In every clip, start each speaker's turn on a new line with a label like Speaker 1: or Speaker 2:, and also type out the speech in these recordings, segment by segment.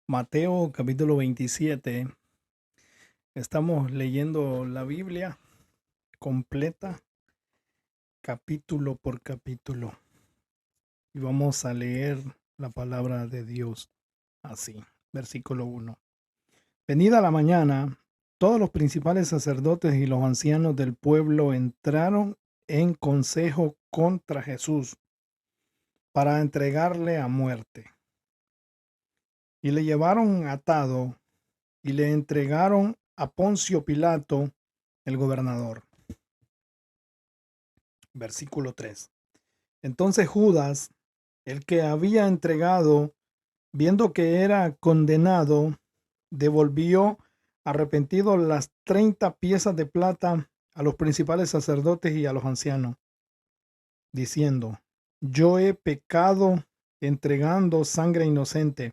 Speaker 1: Mateo capítulo 27. Estamos leyendo la Biblia completa, capítulo por capítulo. Y vamos a leer la palabra de Dios así. Versículo 1. Venida la mañana, todos los principales sacerdotes y los ancianos del pueblo entraron en consejo contra Jesús para entregarle a muerte. Y le llevaron atado y le entregaron a Poncio Pilato, el gobernador. Versículo 3. Entonces Judas, el que había entregado, viendo que era condenado, devolvió arrepentido las 30 piezas de plata a los principales sacerdotes y a los ancianos, diciendo: yo he pecado entregando sangre inocente.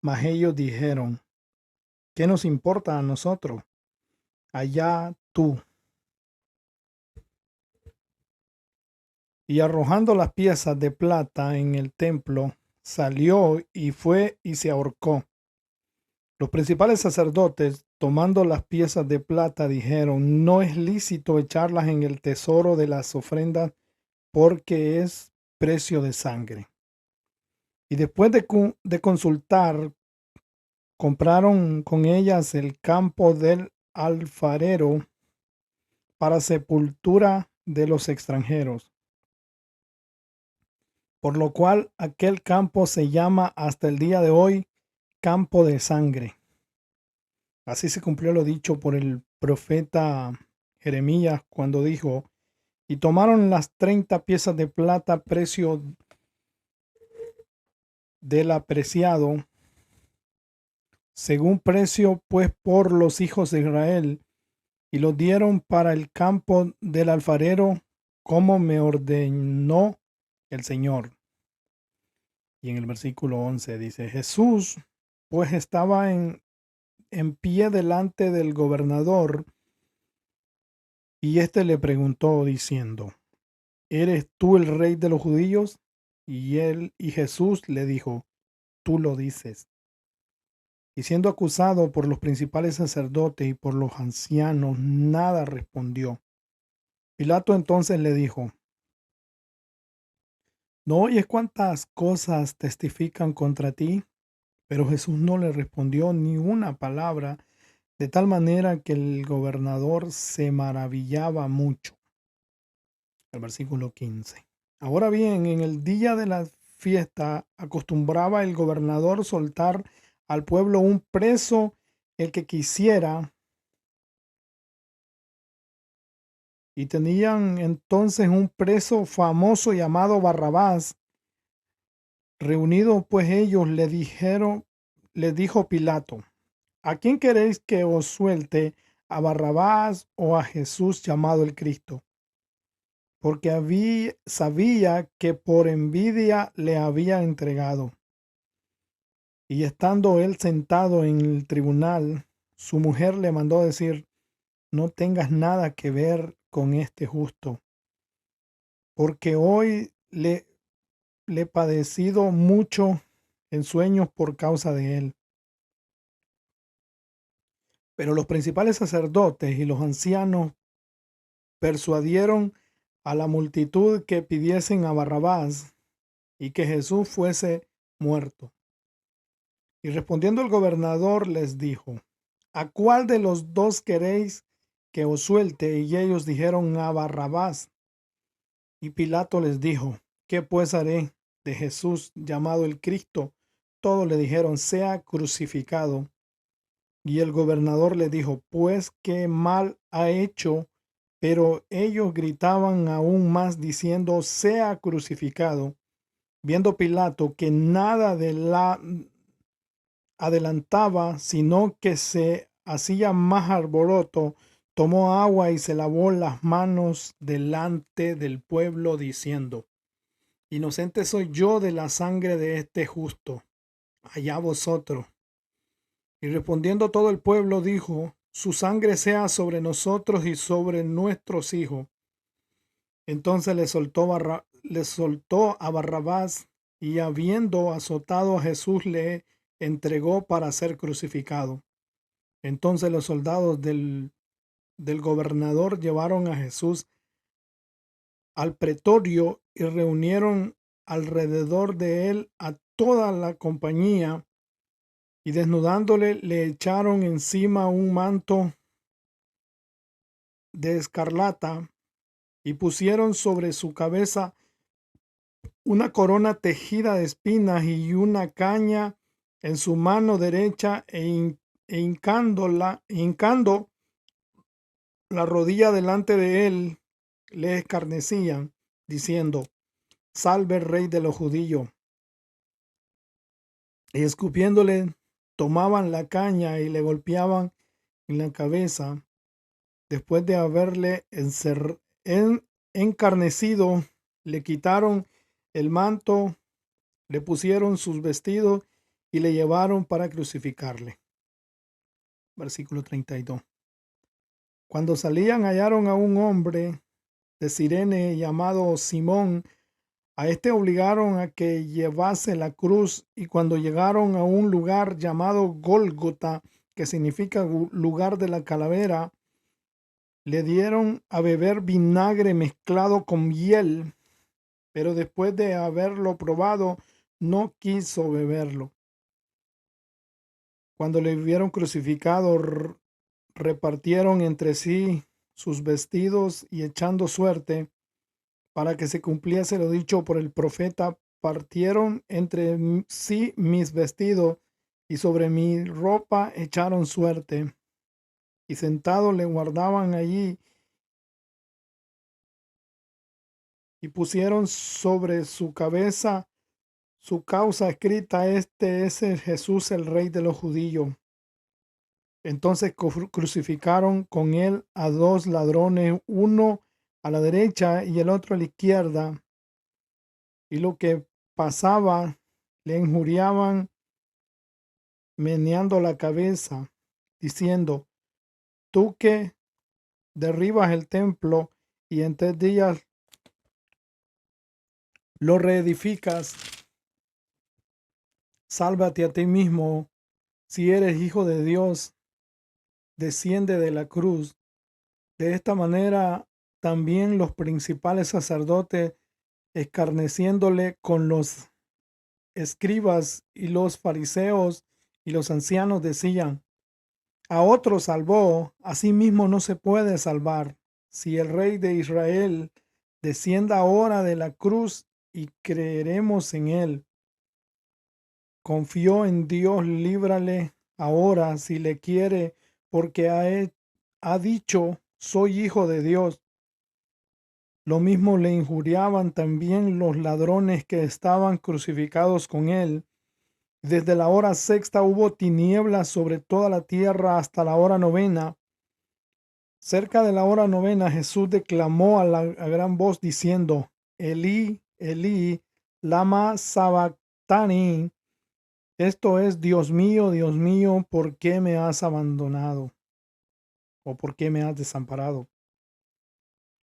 Speaker 1: Mas ellos dijeron: ¿qué nos importa a nosotros? Allá tú. Y arrojando las piezas de plata en el templo, salió y fue y se ahorcó. Los principales sacerdotes, tomando las piezas de plata, dijeron: no es lícito echarlas en el tesoro de las ofrendas, porque es precio de sangre. Y después de consultar, compraron con ellas el campo del alfarero para sepultura de los extranjeros, por lo cual aquel campo se llama hasta el día de hoy campo de sangre. Así se cumplió lo dicho por el profeta Jeremías cuando dijo: y tomaron las 30 piezas de plata, precio del apreciado, según precio pues por los hijos de Israel, y los dieron para el campo del alfarero, como me ordenó el Señor. Y en el versículo 11 dice: Jesús pues estaba en pie delante del gobernador, y éste le preguntó diciendo: ¿eres tú el rey de los judíos? Y Jesús le dijo: tú lo dices. Y siendo acusado por los principales sacerdotes y por los ancianos, nada respondió. Pilato entonces le dijo: ¿no oyes cuántas cosas testifican contra ti? Pero Jesús no le respondió ni una palabra, de tal manera que el gobernador se maravillaba mucho. El versículo 15. Ahora bien, en el día de la fiesta acostumbraba el gobernador soltar al pueblo un preso, el que quisiera, y tenían entonces un preso famoso llamado Barrabás. Reunidos pues ellos le dijo Pilato: ¿a quién queréis que os suelte, a Barrabás o a Jesús llamado el Cristo? Porque sabía que por envidia le había entregado. Y estando él sentado en el tribunal, su mujer le mandó decir: no tengas nada que ver con este justo, porque hoy le he padecido mucho en sueños por causa de él. Pero los principales sacerdotes y los ancianos persuadieron a la multitud que pidiesen a Barrabás y que Jesús fuese muerto. Y respondiendo el gobernador les dijo: ¿a cuál de los dos queréis que os suelte? Y ellos dijeron: a Barrabás. Y Pilato les dijo: ¿qué pues haré de Jesús llamado el Cristo? Todos le dijeron: sea crucificado. Y el gobernador le dijo: pues qué mal ha hecho. Pero ellos gritaban aún más diciendo: sea crucificado. Viendo Pilato que nada de la adelantaba, sino que se hacía más alboroto, tomó agua y se lavó las manos delante del pueblo, diciendo: inocente soy yo de la sangre de este justo, allá vosotros. Y respondiendo todo el pueblo dijo: su sangre sea sobre nosotros y sobre nuestros hijos. Entonces le soltó a Barrabás, y habiendo azotado a Jesús, le entregó para ser crucificado. Entonces los soldados del gobernador llevaron a Jesús al pretorio y reunieron alrededor de él a toda la compañía, y desnudándole le echaron encima un manto de escarlata y pusieron sobre su cabeza una corona tejida de espinas y una caña en su mano derecha, hincando la rodilla delante de él, le escarnecían, diciendo: Salve, rey de los judíos. Y escupiéndole, tomaban la caña y le golpeaban en la cabeza. Después de haberle encarnecido, le quitaron el manto, le pusieron sus vestidos y le llevaron para crucificarle. Versículo 32. Cuando salían, hallaron a un hombre de Cirene llamado Simón. A este obligaron a que llevase la cruz, y cuando llegaron a un lugar llamado Gólgota, que significa lugar de la calavera, le dieron a beber vinagre mezclado con hiel, pero después de haberlo probado, no quiso beberlo. Cuando le vieron crucificado, repartieron entre sí sus vestidos y, echando suerte para que se cumpliese lo dicho por el profeta, partieron entre sí mis vestidos y sobre mi ropa echaron suerte. Y sentado le guardaban allí, y pusieron sobre su cabeza su causa escrita: Este es el Jesús, el Rey de los judíos. Entonces crucificaron con él a dos ladrones, uno a la derecha y el otro a la izquierda. Y lo que pasaba le injuriaban, meneando la cabeza, diciendo: Tú que derribas el templo y en 3 días lo reedificas, sálvate a ti mismo. Si eres hijo de Dios, desciende de la cruz. De esta manera también los principales sacerdotes, escarneciéndole con los escribas y los fariseos y los ancianos, decían: A otro salvó, a sí mismo no se puede salvar. Si el Rey de Israel descienda ahora de la cruz, y creeremos en él. Confió en Dios, líbrale ahora si le quiere, porque ha dicho: Soy hijo de Dios. Lo mismo le injuriaban también los ladrones que estaban crucificados con él. Desde la hora sexta hubo tinieblas sobre toda la tierra hasta la hora novena. Cerca de la hora novena, Jesús declamó a gran voz diciendo: Elí, Elí, lama sabactani. Esto es: Dios mío, ¿por qué me has abandonado? ¿O por qué me has desamparado?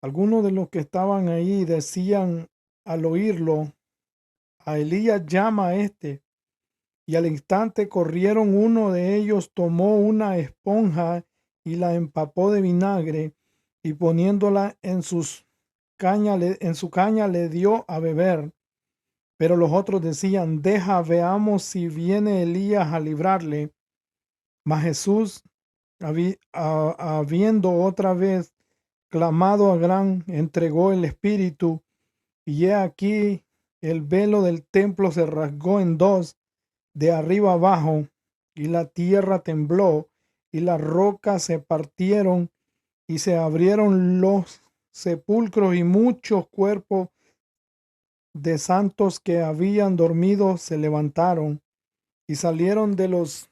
Speaker 1: Algunos de los que estaban ahí decían al oírlo: A Elías llama a este. Y al instante corrieron. Uno de ellos tomó una esponja y la empapó de vinagre, y poniéndola en su caña le dio a beber. Pero los otros decían: Deja, veamos si viene Elías a librarle. Mas Jesús, habiendo otra vez clamado a gran, entregó el espíritu. Y he aquí, el velo del templo se rasgó en dos, de arriba abajo, y la tierra tembló, y las rocas se partieron, y se abrieron los sepulcros, y muchos cuerpos de santos que habían dormido se levantaron y salieron de los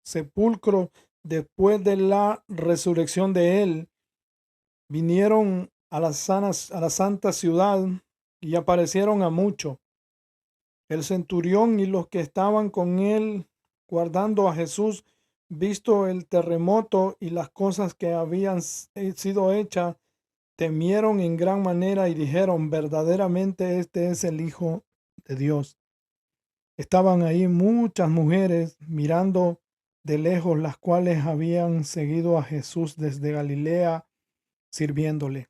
Speaker 1: sepulcros después de la resurrección de él. Vinieron a la santa ciudad y aparecieron a muchos. El centurión y los que estaban con él guardando a Jesús, visto el terremoto y las cosas que habían sido hechas, temieron en gran manera y dijeron: Verdaderamente este es el Hijo de Dios. estaban ahí muchas mujeres mirando de lejos, las cuales habían seguido a Jesús desde Galilea sirviéndole,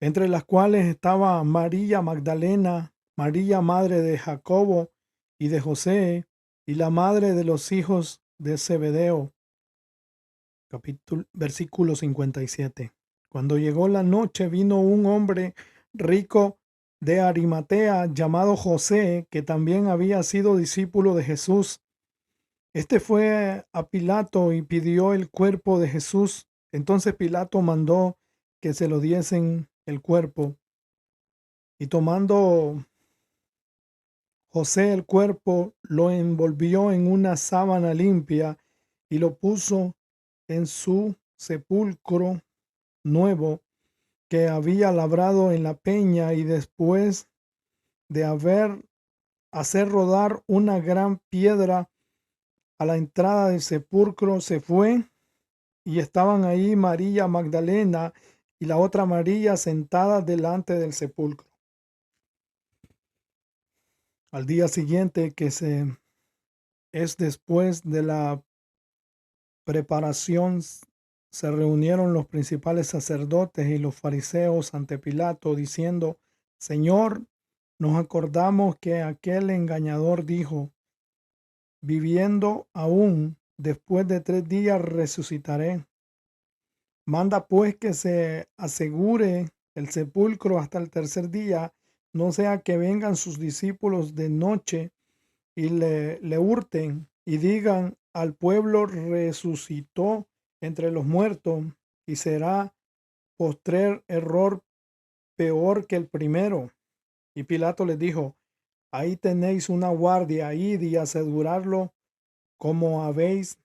Speaker 1: entre las cuales estaba María Magdalena, María madre de Jacobo y de José, y la madre de los hijos de Zebedeo. Versículo 57. Cuando llegó la noche, vino un hombre rico de Arimatea llamado José, que también había sido discípulo de Jesús. Este fue a Pilato y pidió el cuerpo de Jesús. Entonces Pilato mandó que se lo diesen el cuerpo. Y tomando José el cuerpo, lo envolvió en una sábana limpia y lo puso en su sepulcro nuevo que había labrado en la peña, y después de hacer rodar una gran piedra a la entrada del sepulcro, se fue, y estaban ahí María Magdalena y la otra María sentadas delante del sepulcro. Al día siguiente, es después de la preparación, se reunieron los principales sacerdotes y los fariseos ante Pilato, diciendo: Señor, nos acordamos que aquel engañador dijo: viviendo aún, después de 3 días resucitaré. Manda pues que se asegure el sepulcro hasta el tercer día, no sea que vengan sus discípulos de noche y le hurten y digan al pueblo: resucitó entre los muertos, y será postrer error peor que el primero. Y Pilato les dijo: ahí tenéis una guardia, id y asegurarlo como habéis.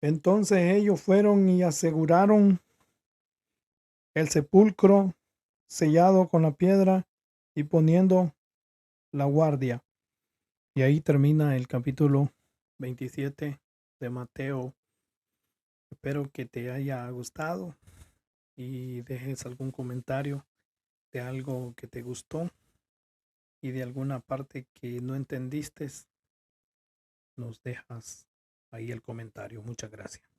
Speaker 1: Entonces ellos fueron y aseguraron el sepulcro sellado con la piedra y poniendo la guardia. Y ahí termina el capítulo 27 de Mateo. Espero que te haya gustado y dejes algún comentario de algo que te gustó, y de alguna parte que no entendiste, nos dejas ahí el comentario. Muchas gracias.